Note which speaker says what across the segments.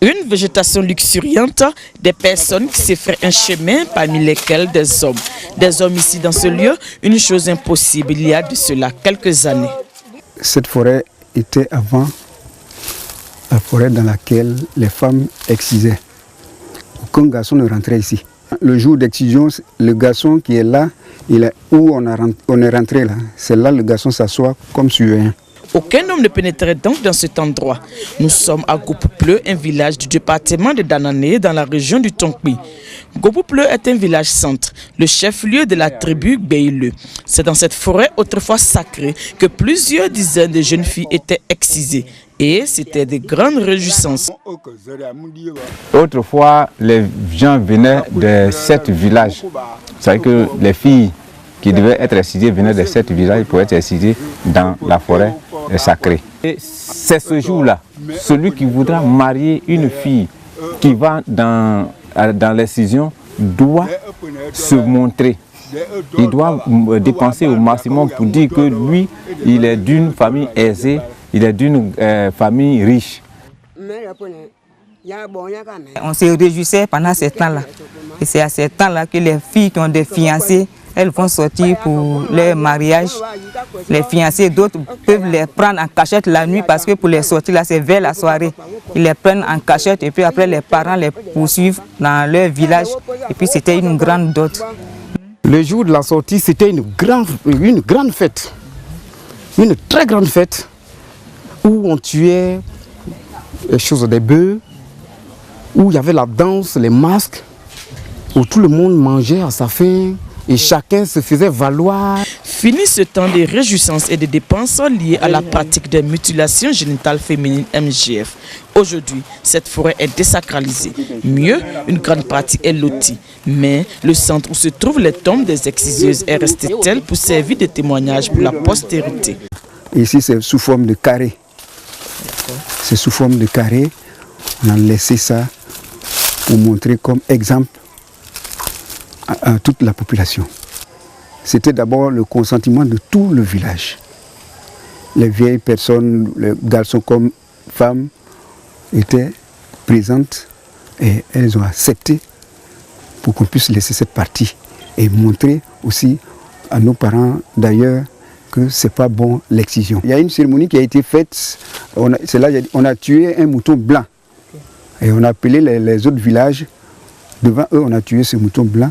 Speaker 1: Une végétation luxuriante, des personnes qui se feraient un chemin, parmi lesquelles des hommes. Des hommes ici dans ce lieu, une chose impossible il y a de cela quelques années.
Speaker 2: Cette forêt était avant la forêt dans laquelle les femmes excisaient. Aucun garçon ne rentrait ici. Le jour d'excision, le garçon qui est là, où on est rentré là, c'est là le garçon s'assoit comme surveillant.
Speaker 1: Aucun homme ne pénétrait donc dans cet endroit. Nous sommes à Gopoupleu, un village du département de Danané, dans la région du Tonkpi. Gopoupleu est un village centre, le chef-lieu de la tribu Beileu. C'est dans cette forêt autrefois sacrée que plusieurs dizaines de jeunes filles étaient excisées. Et c'était de grandes réjouissances.
Speaker 3: Autrefois, les gens venaient de 7 villages. Vous savez que les filles qui devaient être excisées venaient de 7 villages pour être excisées dans la forêt sacrée. C'est ce jour-là, celui qui voudra marier une fille qui va dans l'excision doit se montrer. Il doit dépenser au maximum pour dire que lui, il est d'une famille aisée, il est d'une famille riche.
Speaker 4: On se réjouissait pendant ce temps-là. Et c'est à ce temps-là que les filles qui ont des fiancés, elles vont sortir pour leur mariage. Les fiancés, d'autres peuvent les prendre en cachette la nuit parce que pour les sortir là, c'est vers la soirée. Ils les prennent en cachette et puis après les parents les poursuivent dans leur village. Et puis c'était une grande dot.
Speaker 2: Le jour de la sortie, c'était une grande fête. Une très grande fête où on tuait les choses des bœufs, où il y avait la danse, les masques, où tout le monde mangeait à sa faim. Et chacun se faisait valoir.
Speaker 1: Fini ce temps de réjouissances et de dépenses liées à la pratique des mutilations génitales féminines MGF. Aujourd'hui, cette forêt est désacralisée. Mieux, une grande partie est lotie. Mais le centre où se trouvent les tombes des exciseuses est resté tel pour servir de témoignage pour la postérité.
Speaker 2: Ici, c'est sous forme de carré. C'est sous forme de carré. On a laissé ça pour montrer comme exemple à toute la population. C'était d'abord le consentement de tout le village. Les vieilles personnes, les garçons comme femmes, étaient présentes et elles ont accepté pour qu'on puisse laisser cette partie et montrer aussi à nos parents d'ailleurs que ce n'est pas bon l'excision. Il y a une cérémonie qui a été faite, on a tué un mouton blanc et on a appelé les autres villages, devant eux on a tué ce mouton blanc.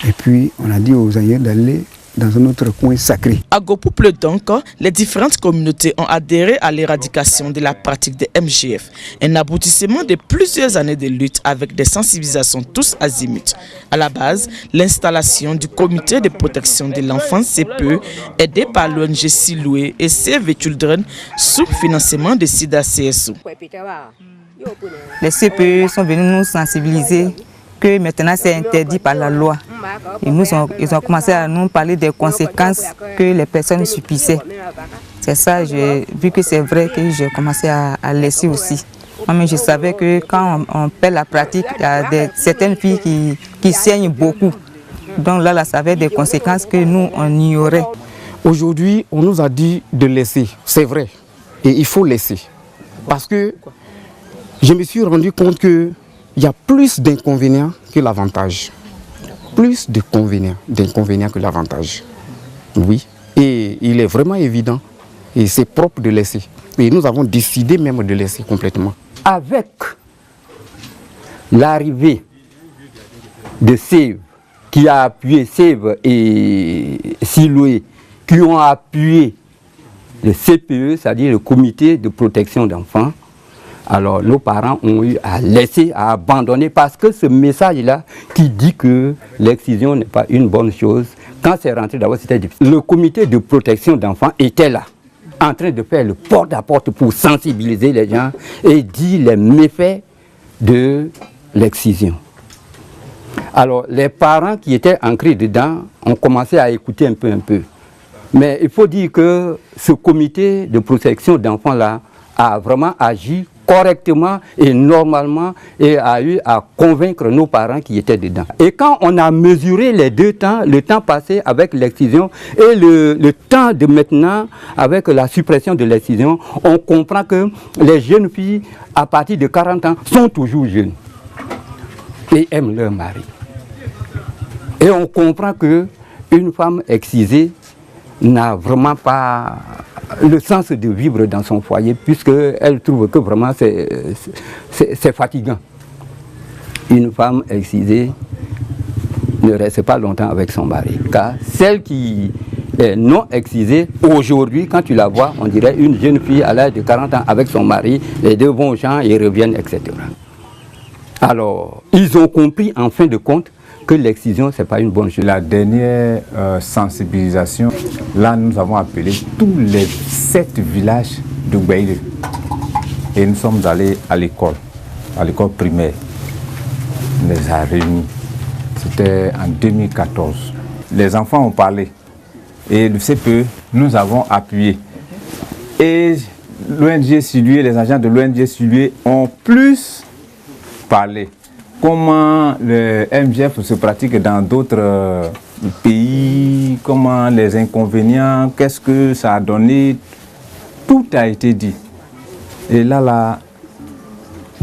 Speaker 2: Et puis, on a dit aux aïeux d'aller dans un autre coin sacré.
Speaker 1: À Gopoupleu donc, les différentes communautés ont adhéré à l'éradication de la pratique des MGF. Un aboutissement de plusieurs années de lutte avec des sensibilisations tous azimuts. À la base, l'installation du comité de protection de l'enfance CPE, aidé par l'ONG Siloué et Save Children, sous financement de SIDA CSO.
Speaker 4: Les CPE sont venus nous sensibiliser que maintenant c'est interdit par la loi. Ils ont commencé à nous parler des conséquences que les personnes subissaient. C'est ça, vu que c'est vrai que j'ai commencé à laisser aussi. Mais je savais que quand on perd la pratique, il y a certaines filles qui saignent beaucoup. Donc là, ça avait des conséquences que nous, on ignorait.
Speaker 2: Aujourd'hui, on nous a dit de laisser, c'est vrai. Et il faut laisser. Parce que je me suis rendu compte que il y a plus d'inconvénients que l'avantage. Plus d'inconvénients que l'avantage. Oui. Et il est vraiment évident. Et c'est propre de laisser. Et nous avons décidé même de laisser complètement.
Speaker 5: Avec l'arrivée de Save, qui a appuyé Save et Siloué, qui ont appuyé le CPE, c'est-à-dire le comité de protection d'enfants, alors nos parents ont eu à laisser, à abandonner, parce que ce message-là qui dit que l'excision n'est pas une bonne chose, quand c'est rentré d'abord c'était difficile. Le comité de protection d'enfants était là, en train de faire le porte-à-porte pour sensibiliser les gens et dire les méfaits de l'excision. Alors les parents qui étaient ancrés dedans ont commencé à écouter un peu. Mais il faut dire que ce comité de protection d'enfants-là a vraiment agi correctement et normalement et a eu à convaincre nos parents qui étaient dedans. Et quand on a mesuré les deux temps, le temps passé avec l'excision et le temps de maintenant avec la suppression de l'excision, on comprend que les jeunes filles à partir de 40 ans sont toujours jeunes et aiment leur mari. Et on comprend qu'une femme excisée n'a vraiment pas le sens de vivre dans son foyer, puisqu'elle trouve que vraiment c'est fatigant. Une femme excisée ne reste pas longtemps avec son mari, car celle qui est non excisée, aujourd'hui, quand tu la vois, on dirait une jeune fille à l'âge de 40 ans avec son mari, les deux vont au champ et reviennent, etc. Alors, ils ont compris en fin de compte que l'excision, ce n'est pas une bonne chose.
Speaker 3: La dernière sensibilisation, là nous avons appelé tous les 7 villages de Gbaïle. Et nous sommes allés à l'école primaire. On les a réunis. C'était en 2014. Les enfants ont parlé. Et le CPE, nous avons appuyé. Et l'ONG Silué, les agents de l'ONG Silué ont plus parlé. Comment le MGF se pratique dans d'autres pays, comment les inconvénients, qu'est-ce que ça a donné, tout a été dit. Et là,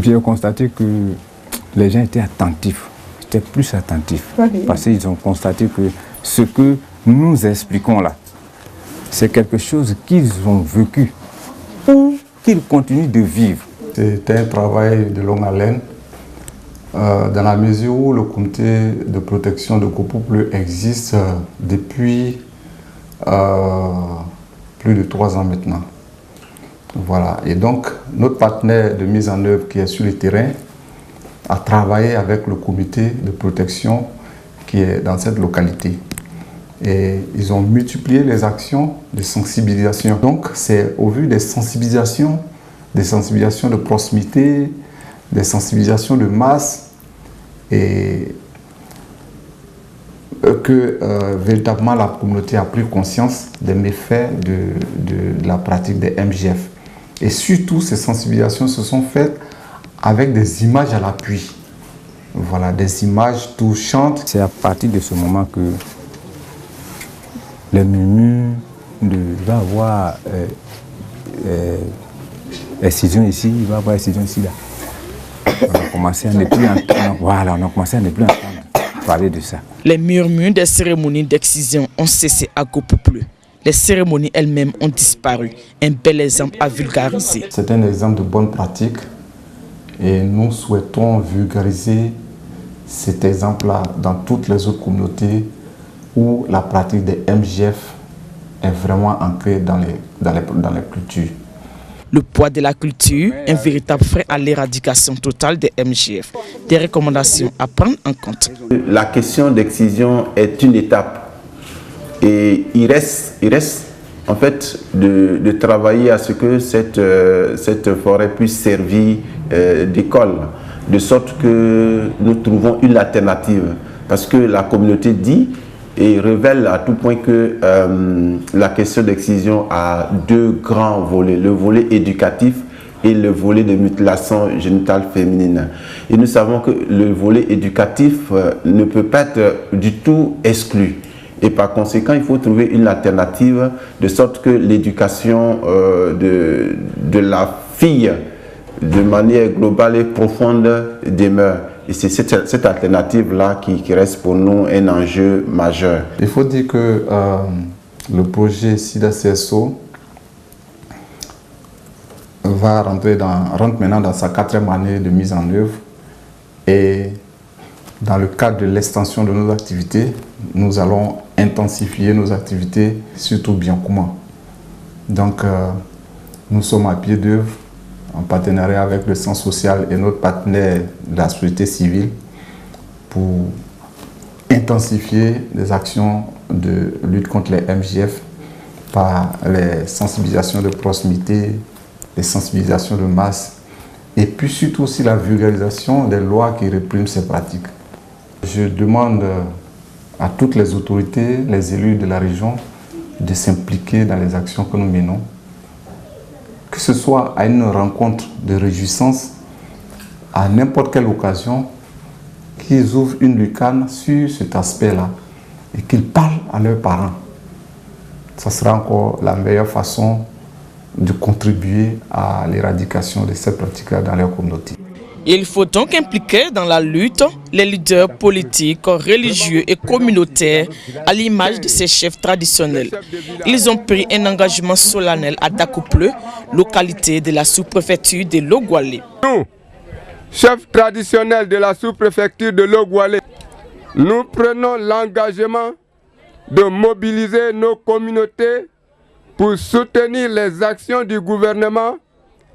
Speaker 3: j'ai constaté que les gens étaient attentifs, étaient plus attentifs, parce qu'ils ont constaté que ce que nous expliquons là, c'est quelque chose qu'ils ont vécu ou qu'ils continuent de vivre.
Speaker 6: C'est un travail de longue haleine. Dans la mesure où le comité de protection de Kopopleu existe depuis plus de 3 ans maintenant. Voilà. Et donc, notre partenaire de mise en œuvre qui est sur le terrain a travaillé avec le comité de protection qui est dans cette localité. Et ils ont multiplié les actions de sensibilisation. Donc, c'est au vu des sensibilisations de proximité, des sensibilisations de masse, et que véritablement la communauté a pris conscience des méfaits de la pratique des MGF. Et surtout, ces sensibilisations se sont faites avec des images à l'appui. Voilà, des images touchantes.
Speaker 3: C'est à partir de ce moment que les murmures va avoir excision ici, il va avoir excision ici, là. On a commencé à ne plus entendre, parler de ça.
Speaker 1: Les murmures des cérémonies d'excision ont cessé à Kopopleu. Les cérémonies elles-mêmes ont disparu. Un bel exemple à vulgariser.
Speaker 6: C'est un exemple de bonne pratique et nous souhaitons vulgariser cet exemple-là dans toutes les autres communautés où la pratique des MGF est vraiment ancrée dans les cultures.
Speaker 1: Le poids de la culture, un véritable frein à l'éradication totale des MGF. Des recommandations à prendre en compte.
Speaker 7: La question d'excision est une étape. Et il reste en fait de travailler à ce que cette forêt puisse servir d'école, de sorte que nous trouvons une alternative. Parce que la communauté dit et révèle à tout point que la question d'excision a 2 grands volets, le volet éducatif et le volet de mutilation génitale féminine. Et nous savons que le volet éducatif ne peut pas être du tout exclu. Et par conséquent, il faut trouver une alternative de sorte que l'éducation de la fille, de manière globale et profonde, demeure. Et c'est cette alternative-là qui reste pour nous un enjeu majeur.
Speaker 6: Il faut dire que le projet SIDA-CSO rentre maintenant dans sa 4e année de mise en œuvre. Et dans le cadre de l'extension de nos activités, nous allons intensifier nos activités, surtout bien commun. Donc, nous sommes à pied d'œuvre en partenariat avec le Centre social et notre partenaire de la société civile pour intensifier les actions de lutte contre les MGF par les sensibilisations de proximité, les sensibilisations de masse et puis surtout aussi la vulgarisation des lois qui répriment ces pratiques. Je demande à toutes les autorités, les élus de la région de s'impliquer dans les actions que nous menons, que ce soit à une rencontre de réjouissance, à n'importe quelle occasion, qu'ils ouvrent une lucarne sur cet aspect-là et qu'ils parlent à leurs parents. Ça sera encore la meilleure façon de contribuer à l'éradication de ces pratiques-là dans leur communauté.
Speaker 1: Il faut donc impliquer dans la lutte les leaders politiques, religieux et communautaires à l'image de ces chefs traditionnels. Ils ont pris un engagement solennel à Dakuple, localité de la sous-préfecture de Logwalé.
Speaker 8: Nous, chefs traditionnels de la sous-préfecture de Logwalé, nous prenons l'engagement de mobiliser nos communautés pour soutenir les actions du gouvernement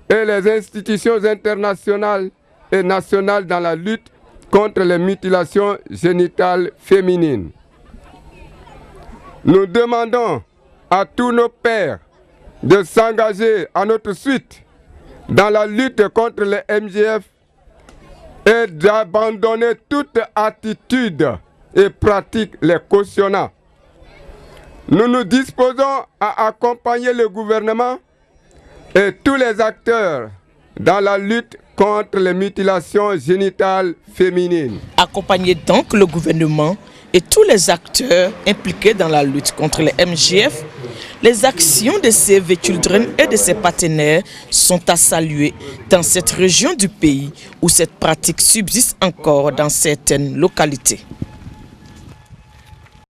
Speaker 8: et les institutions internationales et nationales dans la lutte contre les mutilations génitales féminines. Nous demandons à tous nos pères de s'engager à notre suite dans la lutte contre les MGF et d'abandonner toute attitude et pratique les cautionnant. Nous nous disposons à accompagner le gouvernement et tous les acteurs dans la lutte contre les mutilations génitales féminines.
Speaker 1: Accompagner donc le gouvernement et tous les acteurs impliqués dans la lutte contre les MGF, les actions de Save the Children et de ses partenaires sont à saluer dans cette région du pays où cette pratique subsiste encore dans certaines localités.